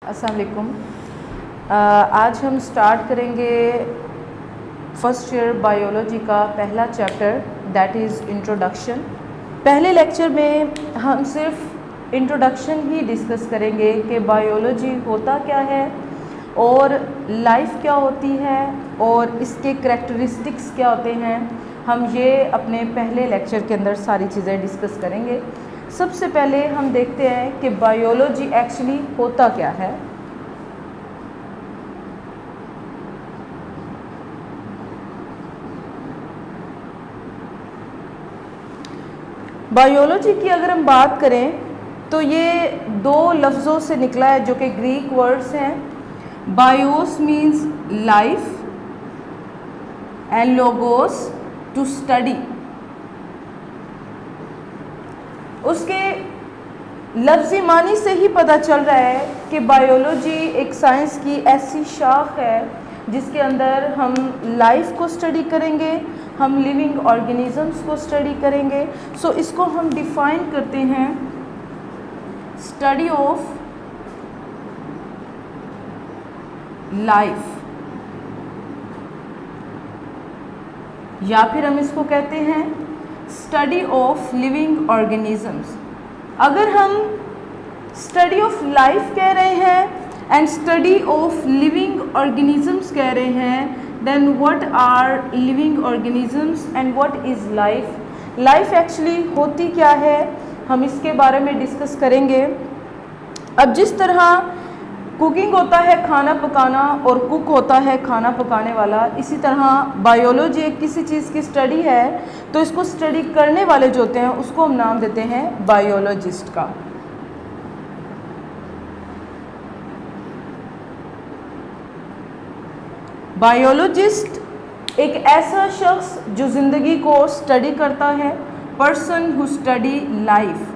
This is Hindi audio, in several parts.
अस्सलाम वालेकुम। आज हम स्टार्ट करेंगे फर्स्ट ईयर बायोलॉजी का पहला चैप्टर, दैट इज़ इंट्रोडक्शन। पहले लेक्चर में हम सिर्फ इंट्रोडक्शन ही डिस्कस करेंगे कि बायोलॉजी होता क्या है और लाइफ क्या होती है और इसके करैक्टरिस्टिक्स क्या होते हैं। हम ये अपने पहले लेक्चर के अंदर सारी चीज़ें डिस्कस करेंगे। सबसे पहले हम देखते हैं कि बायोलॉजी एक्चुअली होता क्या है। बायोलॉजी की अगर हम बात करें तो ये दो लफ्ज़ों से निकला है जो कि ग्रीक वर्ड्स हैं। Bios means life and logos to study. उसके लफ्ज़ी मानी से ही पता चल रहा है कि बायोलॉजी एक साइंस की ऐसी शाख है जिसके अंदर हम लाइफ को स्टडी करेंगे, हम लिविंग ऑर्गेनिजम्स को स्टडी करेंगे। सो इसको हम डिफाइन करते हैं स्टडी ऑफ लाइफ, या फिर हम इसको कहते हैं स्टडी ऑफ लिविंग ऑर्गेनिजम्स। अगर हम स्टडी ऑफ लाइफ कह रहे हैं and study of living organisms कह रहे हैं, then what are living organisms and what is life. Life actually होती क्या है, हम इसके बारे में डिस्कस करेंगे। अब जिस तरह कुकिंग होता है खाना पकाना और कुक होता है खाना पकाने वाला, इसी तरह बायोलॉजी एक किसी चीज़ की स्टडी है तो इसको स्टडी करने वाले जो होते हैं उसको हम नाम देते हैं बायोलॉजिस्ट का। बायोलॉजिस्ट एक ऐसा शख्स जो ज़िंदगी को स्टडी करता है, पर्सन हु स्टडी लाइफ।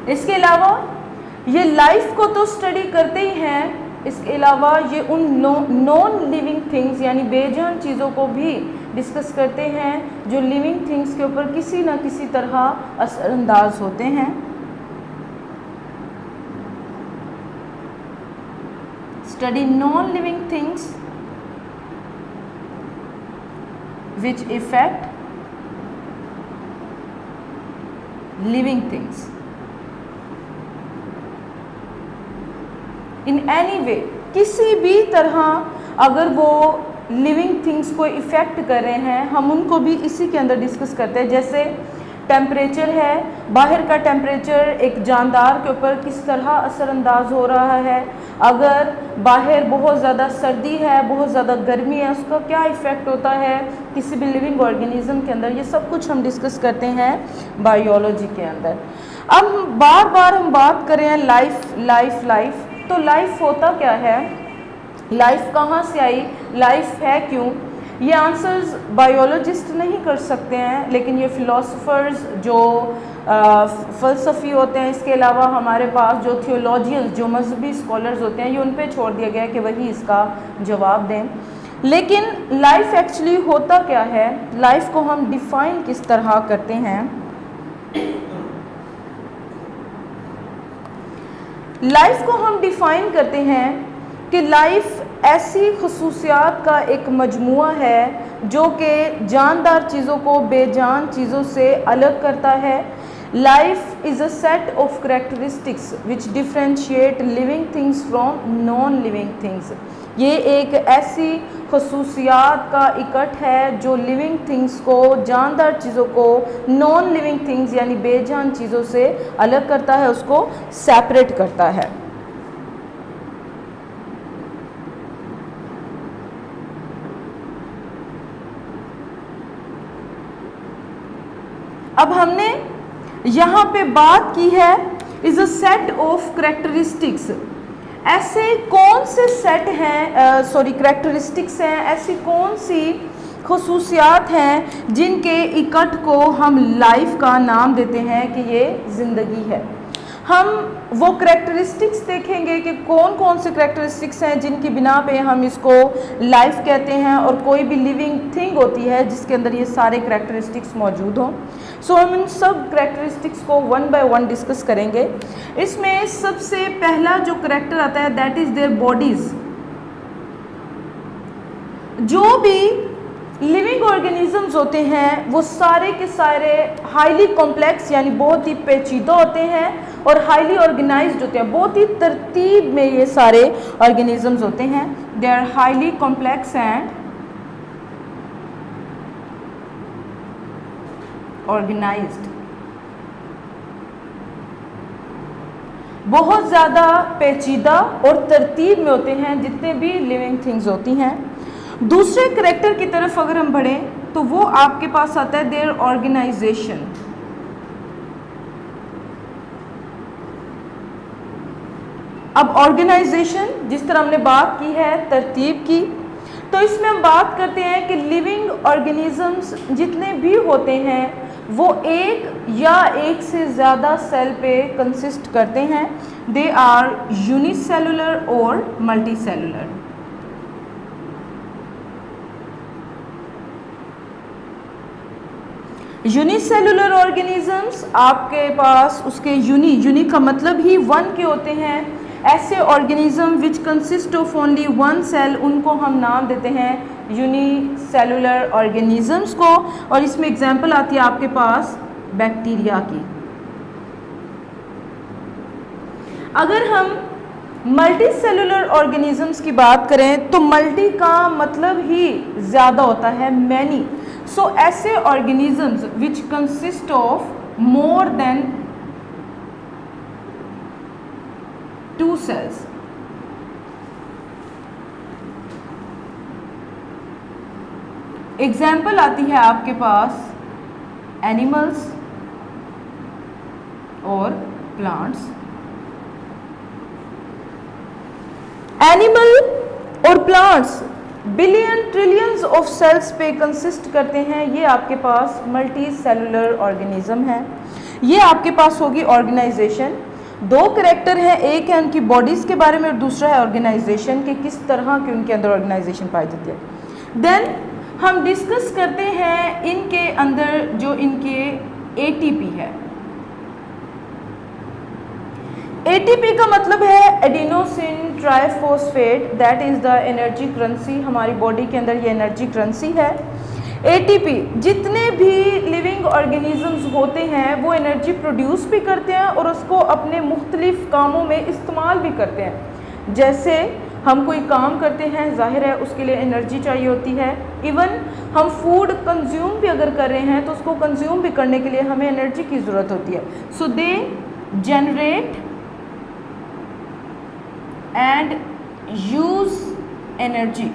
इसके अलावा ये लाइफ को तो स्टडी करते ही हैं, इसके अलावा ये उन नॉन लिविंग थिंग्स यानी बेजान चीज़ों को भी डिस्कस करते हैं जो लिविंग थिंग्स के ऊपर किसी न किसी तरह असरअंदाज होते हैं। Study non living things which effect living things in any way. किसी भी तरह अगर वो लिविंग थिंग्स को इफ़ेक्ट कर रहे हैं, हम उनको भी इसी के अंदर डिस्कस करते हैं। जैसे टेम्परेचर है, बाहर का टेम्परेचर एक जानदार के ऊपर किस तरह असरअंदाज हो रहा है। अगर बाहर बहुत ज़्यादा सर्दी है, बहुत ज़्यादा गर्मी है, उसका क्या इफ़ेक्ट होता है किसी भी लिविंग ऑर्गेनिज्म के अंदर, ये सब कुछ हम डिस्कस करते हैं बायोलॉजी के अंदर। अब बार बार हम बात कर रहे हैं लाइफ लाइफ लाइफ, तो लाइफ होता क्या है, लाइफ कहाँ से आई, लाइफ है क्यों, ये आंसर्स बायोलॉजिस्ट नहीं कर सकते हैं, लेकिन ये फ़िलोसोफर्स जो फ़लसफ़ी होते हैं, इसके अलावा हमारे पास जो थियोलॉजियंस जो मजहबी स्कॉलर्स होते हैं, ये उन पे छोड़ दिया गया है कि वही इसका जवाब दें। लेकिन लाइफ एक्चुअली होता क्या है, लाइफ को हम डिफ़ाइन किस तरह करते हैं। लाइफ को हम डिफ़ाइन करते हैं कि लाइफ ऐसी खसूसियात का एक मजमुआ है जो कि जानदार चीज़ों को बेजान चीज़ों से अलग करता है। Life is a set of characteristics which differentiate living things from non living things. ये एक ऐसी खसूसियात का इकट्ठ है जो लिविंग थिंग्स को, जानदार चीज़ों को नॉन लिविंग थिंग्स यानी बेजान चीज़ों से अलग करता है, उसको सेपरेट करता है। अब हमने यहाँ पे बात की है is a set of characteristics. ऐसे कौन से सेट हैं, करैक्टरिस्टिक्स हैं, ऐसी कौन सी खसूसियात हैं जिनके इकट्ठ को हम लाइफ का नाम देते हैं कि ये ज़िंदगी है। हम वो करेक्टरिस्टिक्स देखेंगे कि कौन कौन से करेक्टरिस्टिक्स हैं जिनकी बिना पे हम इसको लाइफ कहते हैं, और कोई भी लिविंग थिंग होती है जिसके अंदर ये सारे करेक्टरिस्टिक्स मौजूद हों। सो हम इन सब करेक्टरिस्टिक्स को वन बाय वन डिस्कस करेंगे। इसमें सबसे पहला जो करेक्टर आता है दैट इज़ देयर बॉडीज़। जो भी लिविंग ऑर्गेनिजम्स होते हैं वो सारे के सारे हाईली कॉम्प्लेक्स यानी बहुत ही पेचीदा होते हैं और हाईली ऑर्गेनाइज्ड होते हैं, बहुत ही तरतीब में ये सारे ऑर्गेनिजम्स होते हैं। They are highly complex and organized. बहुत ज़्यादा पेचीदा और तरतीब में होते हैं जितने भी लिविंग थिंग्स होती हैं। दूसरे करेक्टर की तरफ अगर हम बढ़ें तो वो आपके पास आता है देयर ऑर्गेनाइजेशन। अब ऑर्गेनाइजेशन, जिस तरह हमने बात की है तरतीब की, तो इसमें हम बात करते हैं कि लिविंग ऑर्गेनिजम्स जितने भी होते हैं वो एक या एक से ज़्यादा सेल पे कंसिस्ट करते हैं। दे आर यूनिसेलुलर और मल्टीसेलुलर। यूनिसेलुलर ऑर्गेनिजम्स आपके पास उसके यूनी का मतलब ही वन के होते हैं। ऐसे organism which consist of only one cell, उनको हम नाम देते हैं यूनिसेलुलर ऑर्गेनिजम्स को। और इसमें एग्जांपल आती है आपके पास बैक्टीरिया की। अगर हम मल्टी सेलुलर ऑर्गेनिजम्स की बात करें तो मल्टी का मतलब ही ज़्यादा होता है, मैनी। सो ऐसे organisms which consist of more than 2 cells। Example आती है आपके पास एनिमल्स और प्लांट्स। एनिमल और plants billion trillions of cells पे कंसिस्ट करते हैं। ये आपके पास मल्टी सेलुलर ऑर्गेनिज्म है। ये आपके पास होगी ऑर्गेनाइजेशन। 2 करेक्टर हैं, एक है उनकी बॉडीज़ के बारे में और दूसरा है ऑर्गेनाइजेशन के किस तरह की उनके अंदर ऑर्गेनाइजेशन पाई जाती है। देन हम डिस्कस करते हैं इनके अंदर जो इनके एटीपी है। एटीपी का मतलब है adenosine triphosphate, that is the energy currency. हमारी बॉडी के अंदर ये एनर्जी करेंसी है। एटीपी जितने भी लिविंग ऑर्गेनिजम्स होते हैं वो एनर्जी प्रोड्यूस भी करते हैं और उसको अपने मुख्तलिफ कामों में इस्तेमाल भी करते हैं। जैसे हम कोई काम करते हैं, जाहिर है उसके लिए एनर्जी चाहिए होती है। इवन हम फूड कंज्यूम भी अगर कर रहे हैं तो उसको कंज्यूम भी करने के लिए हमें एनर्जी की ज़रूरत होती है। So they generate and use energy.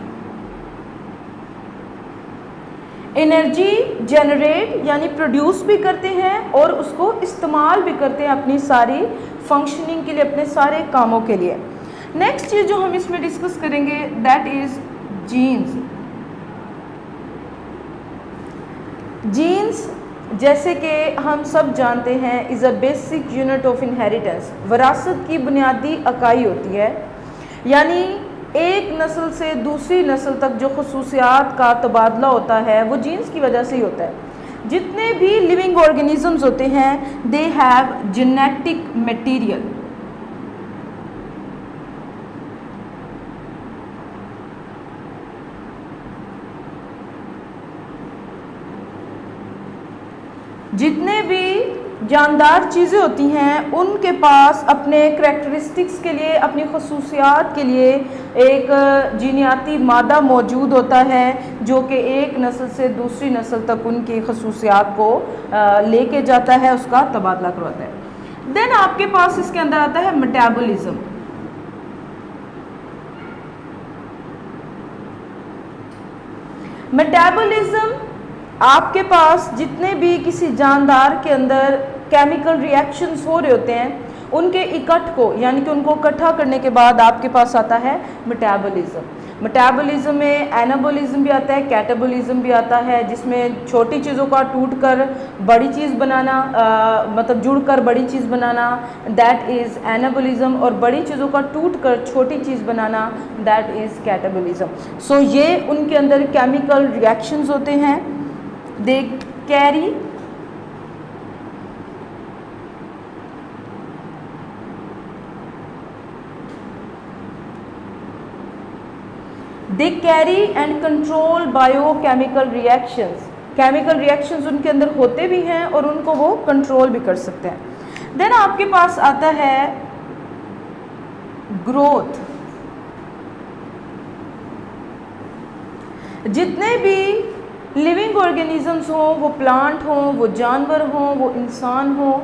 Energy generate यानी प्रोड्यूस भी करते हैं और उसको इस्तेमाल भी करते हैं अपनी सारी फंक्शनिंग के लिए, अपने सारे कामों के लिए। नेक्स्ट चीज़ जो हम इसमें डिस्कस करेंगे दैट इज़ जीन्स। जीन्स जैसे कि हम सब जानते हैं is a basic unit of inheritance. विरासत की बुनियादी इकाई होती है, यानी एक नस्ल से दूसरी नस्ल तक जो खसूसियात का तबादला होता है वो जीन्स की वजह से ही होता है। जितने भी लिविंग ऑर्गेनिजम्स होते हैं दे हैव जेनेटिक मटेरियल। जितने भी जानदार चीज़ें होती हैं उनके पास अपने करैक्टरिस्टिक्स के लिए, अपनी खसूसियात के लिए एक जीनियाती मादा मौजूद होता है जो कि एक नस्ल से दूसरी नस्ल तक उनकी खसूसियात को लेके जाता है, उसका तबादला करवाता है। देन आपके पास इसके अंदर आता है मेटाबॉलिज्म। मेटाबॉलिज्म आपके पास जितने भी किसी जानदार के अंदर केमिकल रिएक्शंस हो रहे होते हैं उनके इकट्ठ को, यानी कि उनको इकट्ठा करने के बाद आपके पास आता है मेटाबॉलिज्म। मेटाबॉलिज्म में एनाबॉलिज्म भी आता है, कैटाबॉलिज्म भी आता है, जिसमें छोटी चीज़ों का टूटकर बड़ी चीज़ बनाना, मतलब जुड़कर बड़ी चीज़ बनाना, दैट इज़ एनाबॉलिज्म, और बड़ी चीज़ों का टूटकर छोटी चीज़ बनाना, दैट इज़ कैटाबॉलिज्म। सो ये उनके अंदर केमिकल रिएक्शंस होते हैं। They carry and control biochemical reactions. Chemical reactions उनके अंदर होते भी हैं और उनको वो कंट्रोल भी कर सकते हैं। देन आपके पास आता है ग्रोथ। जितने भी लिविंग ऑर्गेनिजम्स हों, वो प्लांट हों, वो जानवर हों, वो इंसान हों,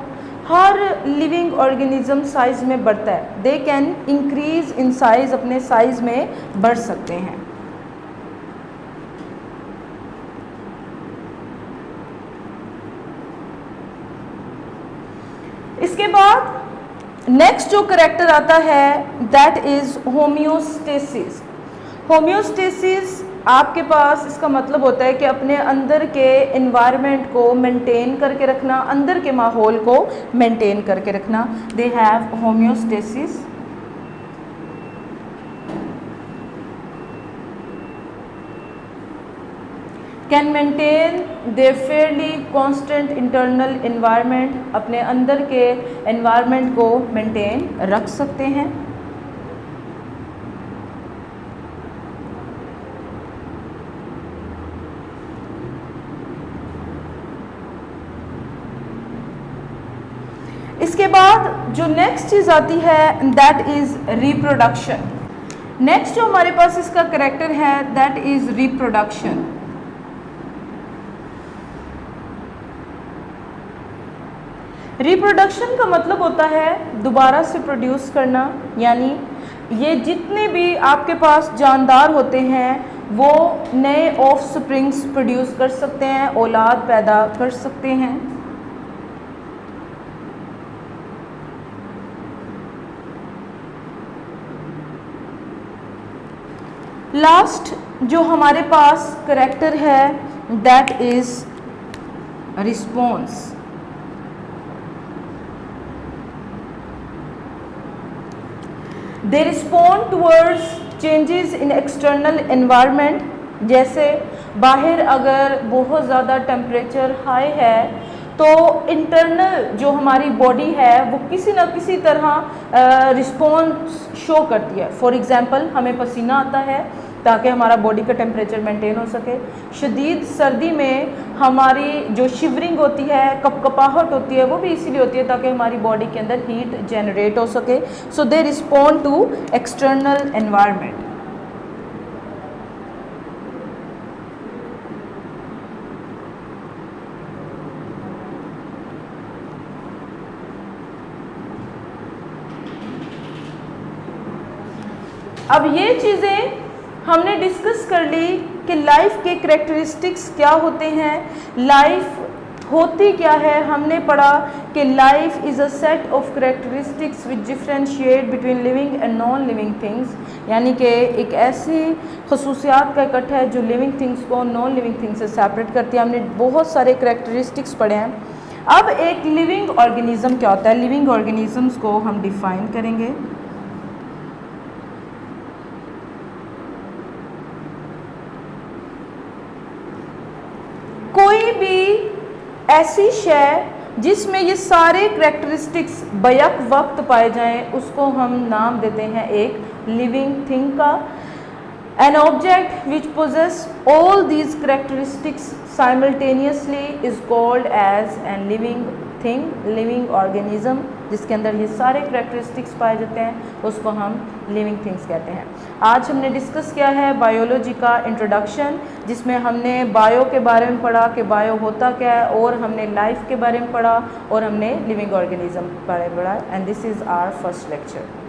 हर लिविंग ऑर्गेनिज्म साइज में बढ़ता है। They can increase in size, अपने साइज में बढ़ सकते हैं। इसके बाद नेक्स्ट जो करेक्टर आता है दैट इज होम्योस्टेसिस। होम्योस्टेसिस आपके पास इसका मतलब होता है कि अपने अंदर के एनवायरनमेंट को मेंटेन करके रखना, अंदर के माहौल को मेंटेन करके रखना। They have homeostasis. Can maintain their Fairlie constant internal environment, अपने अंदर के एनवायरनमेंट को मेंटेन रख सकते हैं। इसके बाद जो नेक्स्ट चीज़ आती है दैट इज़ रिप्रोडक्शन। नेक्स्ट जो हमारे पास इसका करेक्टर है दैट इज़ रिप्रोडक्शन। रिप्रोडक्शन का मतलब होता है दोबारा से प्रोड्यूस करना, यानी ये जितने भी आपके पास जानदार होते हैं वो नए ऑफस्प्रिंग्स प्रोड्यूस कर सकते हैं, औलाद पैदा कर सकते हैं। लास्ट जो हमारे पास करेक्टर है that is response. They respond towards changes in external environment. जैसे बाहर अगर बहुत ज़्यादा टेम्परेचर हाई है तो इंटरनल जो हमारी बॉडी है वो किसी न किसी तरह रिस्पॉन्स शो करती है। फॉर एग्ज़ाम्पल हमें पसीना आता है ताकि हमारा बॉडी का टेम्परेचर मेंटेन हो सके। शदीद सर्दी में हमारी जो शिवरिंग होती है, कपकपाहट होती है, वो भी इसीलिए होती है ताकि हमारी बॉडी के अंदर हीट जनरेट हो सके। So they respond to external environment. अब ये चीज़ें हमने डिस्कस कर ली कि लाइफ के करैक्टरिस्टिक्स क्या होते हैं, लाइफ होती क्या है। हमने पढ़ा कि life is a set of characteristics which differentiate between living and non living things, यानी कि एक ऐसी खसूसियात का इकट्ठा है जो लिविंग थिंग्स को नॉन लिविंग थिंग्स से सेपरेट करती है। हमने बहुत सारे करैक्टरिस्टिक्स पढ़े हैं। अब एक लिविंग ऑर्गेनिज्म क्या होता है, लिविंग ऑर्गेनिजम्स को हम डिफाइन करेंगे। कोई भी ऐसी शय जिसमें ये सारे करैक्टरिस्टिक्स बैक वक्त पाए जाएं उसको हम नाम देते हैं एक लिविंग थिंग का। An object which possess all these characteristics simultaneously is called as an living thing, living organism. जिसके अंदर ये सारे करैक्टरिस्टिक्स पाए जाते हैं उसको हम लिविंग थिंग्स कहते हैं। आज हमने डिस्कस किया है बायोलॉजी का इंट्रोडक्शन, जिसमें हमने बायो के बारे में पढ़ा कि बायो होता क्या है, और हमने लाइफ के बारे में पढ़ा, और हमने लिविंग ऑर्गेनिज्म के बारे में पढ़ा। And this is our first lecture.